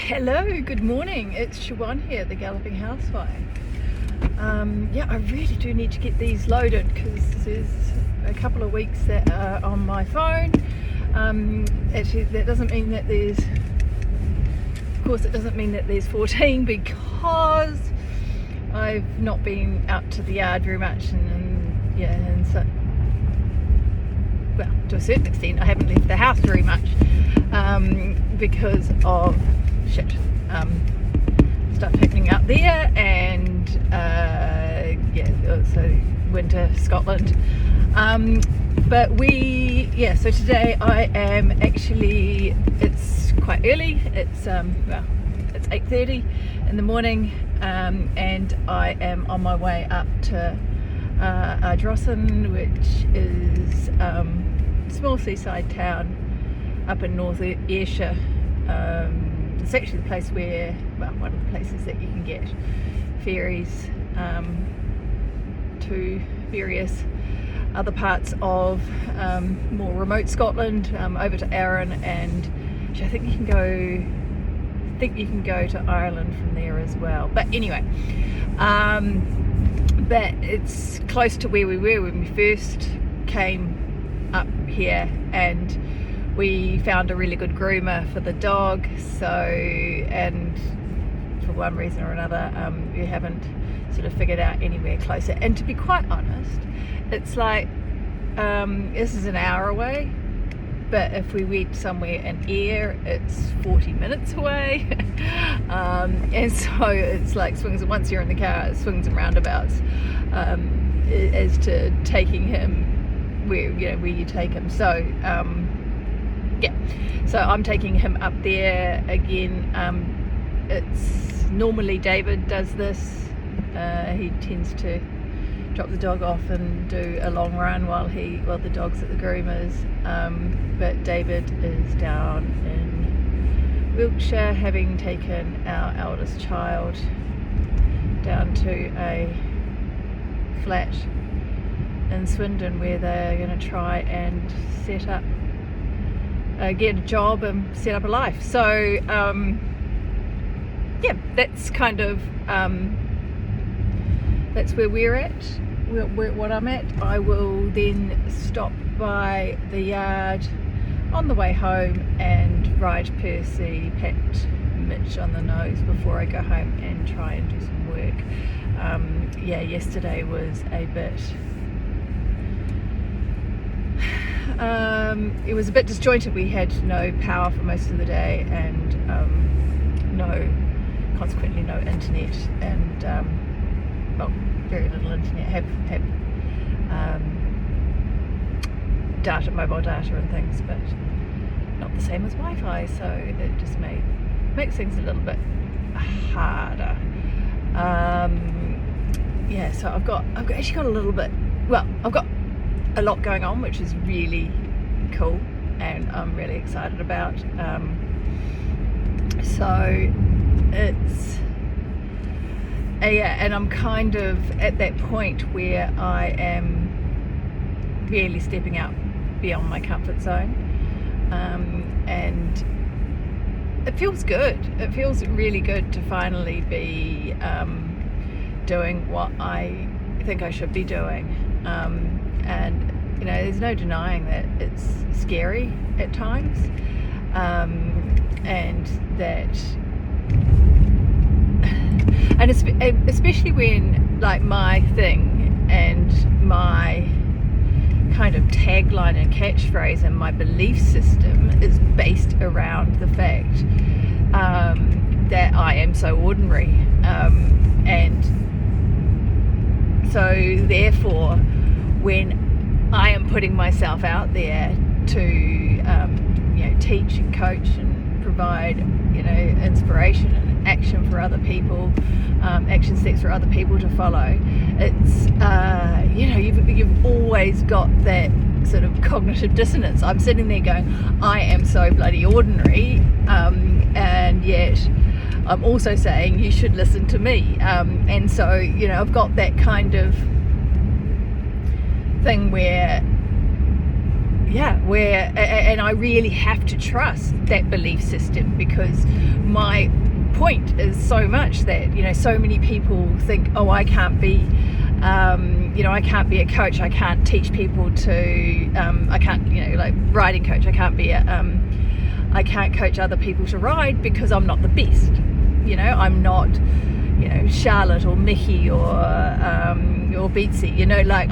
Hello, good morning. It's Siobhan here, the Galloping Housewife. I really do need to get these loaded because there's a couple of weeks that are on my phone. Actually, that doesn't mean that there's, of course, it doesn't mean that there's 14 because I've not been out to the yard very much, and so, well, to a certain extent, I haven't left the house very much because of stuff happening out there, and so winter Scotland. So today I am actually, it's quite early, it's 8:30 in the morning, and I am on my way up to Ardrossan, which is a small seaside town up in North Ayrshire. It's actually the place where, one of the places that you can get ferries to various other parts of more remote Scotland, over to Arran, and I think you can go to Ireland from there as well. But anyway, but it's close to where we were when we first came up here, and we found a really good groomer for the dog, and for one reason or another we haven't sort of figured out anywhere closer. And to be quite honest, it's like this is an hour away, but if we went somewhere in Ayr, it's 40 minutes away. And so it's like once you're in the car, it swings and roundabouts as to taking him where you take him. So I'm taking him up there again. It's normally David does this. He tends to drop the dog off and do a long run while the dog's at the groomers. But David is down in Wiltshire, having taken our eldest child down to a flat in Swindon where they're going to try and set up, get a job and set up a life. So that's kind of that's where we're at, what I'm at. I will then stop by the yard on the way home and ride Percy, pat Mitch on the nose before I go home and try and do some work. Yesterday was a bit it was a bit disjointed. We had no power for most of the day, and consequently no internet, and very little internet. Have data, mobile data and things, but not the same as Wi-Fi, so it just makes things a little bit harder. So I've actually got a little bit, I've got a lot going on, which is really cool and I'm really excited about. So it's and I'm kind of at that point where I am really stepping out beyond my comfort zone, and it feels good. It feels really good to finally be doing what I think I should be doing. And there's no denying that it's scary at times, and especially when, like, my thing and my kind of tagline and catchphrase and my belief system is based around the fact that I am so ordinary, and so therefore when I am putting myself out there to teach and coach and provide inspiration and action for other people, action steps for other people to follow, it's you've always got that sort of cognitive dissonance. I'm sitting there going, I am so bloody ordinary, and yet I'm also saying you should listen to me, and so I've got that kind of thing where and I really have to trust that belief system, because my point is so much that, you know, so many people think, oh, I can't be I can't be a coach, I can't teach people to I can't, you know, like riding coach, I can't coach other people to ride because I'm not the best. You know, I'm not, you know, Charlotte or Mickey or Beatsy, you know, like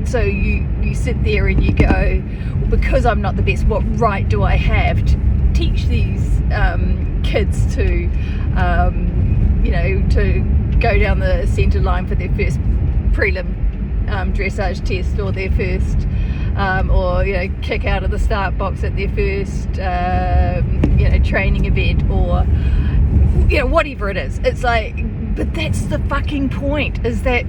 so you sit there and you go, well, because I'm not the best, what right do I have to teach these kids to you know, to go down the centre line for their first prelim dressage test, or their first or, you know, kick out of the start box at their first you know, training event, or, you know, whatever it is. It's like, but that's the fucking point, is that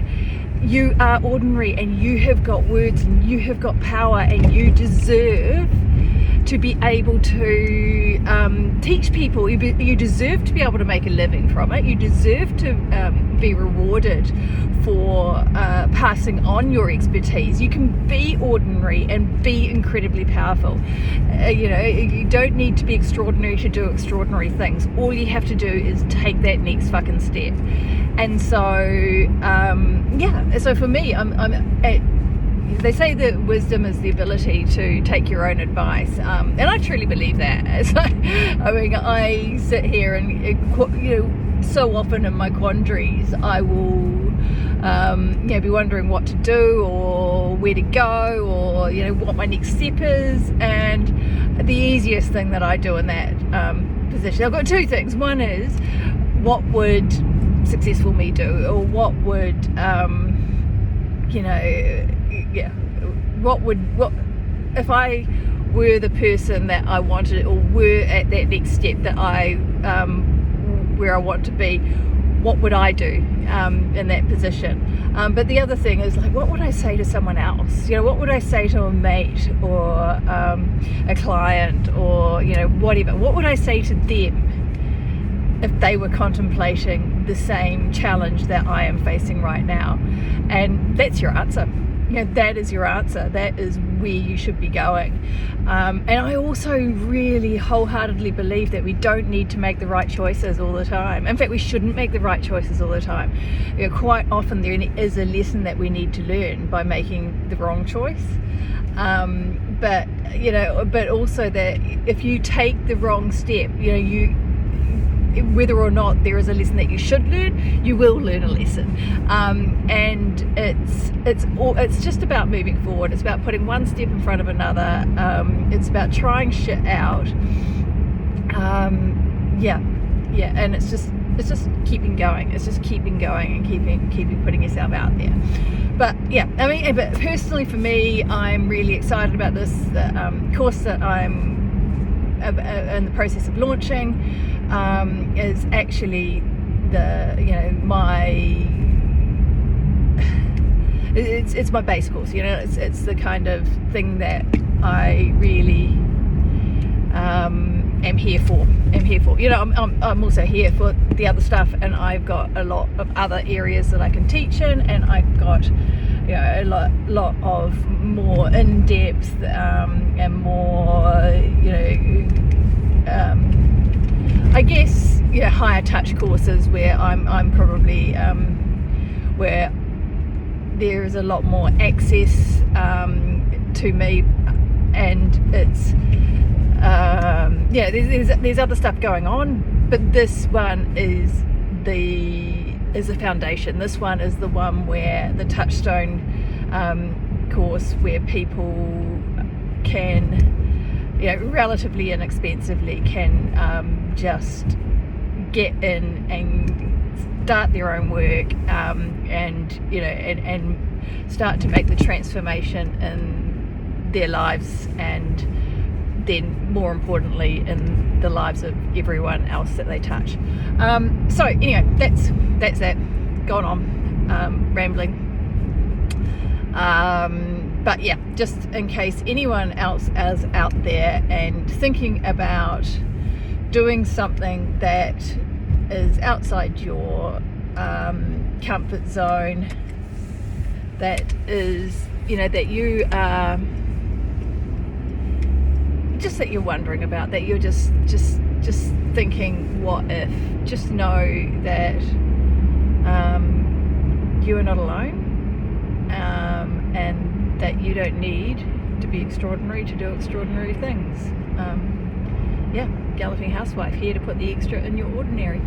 you are ordinary and you have got words and you have got power, and you deserve to be able to teach people. You deserve to be able to make a living from it. You deserve to be rewarded for passing on your expertise. You can be ordinary and be incredibly powerful. You know, you don't need to be extraordinary to do extraordinary things. All you have to do is take that next fucking step. And so so for me, they say that wisdom is the ability to take your own advice, and I truly believe that. So, I mean, I sit here and, you know, so often in my quandaries, I will you know, be wondering what to do, or where to go, or, you know, what my next step is. And the easiest thing that I do in that position, I've got two things. One is, what would successful me do, or what would you know, what if I were the person that I wanted, or were at that next step that I where I want to be, what would I do in that position? But the other thing is, like, what would I say to someone else? You know, what would I say to a mate, or a client, or, you know, whatever? What would I say to them if they were contemplating the same challenge that I am facing right now? And that's your answer. You know, that is your answer. That is where you should be going. And I also really wholeheartedly believe that we don't need to make the right choices all the time. In fact, we shouldn't make the right choices all the time. You know, quite often there is a lesson that we need to learn by making the wrong choice. But, you know, but also that if you take the wrong step, you know, whether or not there is a lesson that you should learn, you will learn a lesson. And it's just about moving forward. It's about putting one step in front of another. It's about trying shit out. And it's just keeping going. It's just keeping going and keeping putting yourself out there. But yeah, I mean, but personally for me, I'm really excited about this course that I'm in the process of launching. Is actually it's my base course. You know, it's the kind of thing that I really am here for. You know, I'm also here for the other stuff, and I've got a lot of other areas that I can teach in, and I've got, you know, a lot of more in-depth and more, you know, I guess, yeah, higher touch courses where I'm probably where there is a lot more access to me, and it's there's other stuff going on, but this one is the foundation. This one is the one where the touchstone course, where people can, you know, relatively inexpensively can just get in and start their own work, and, you know, and start to make the transformation in their lives, and then more importantly in the lives of everyone else that they touch. So anyway, that's that. Gone on rambling. But yeah, just in case anyone else is out there and thinking about doing something that is outside your comfort zone, that is, you know, that you are just that you're wondering about, that you're just thinking, what if? Just know that you are not alone, and that you don't need to be extraordinary to do extraordinary things. Yeah, Galloping Housewife here to put the extra in your ordinary.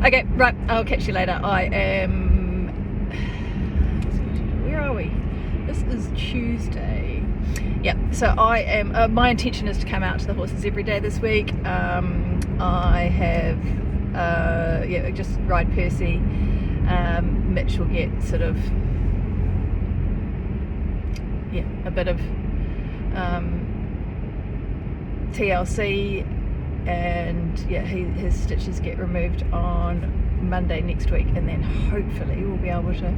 Okay, right, I'll catch you later. I am... Where are we? This is Tuesday. Yeah, so I am... my intention is to come out to the horses every day this week. I have... yeah, just ride Percy. Mitch will get sort of... yeah, a bit of... TLC, and yeah, his stitches get removed on Monday next week, and then hopefully we'll be able to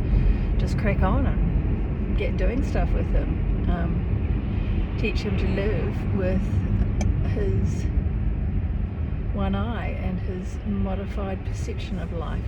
just crack on and get doing stuff with him, teach him to live with his one eye and his modified perception of life.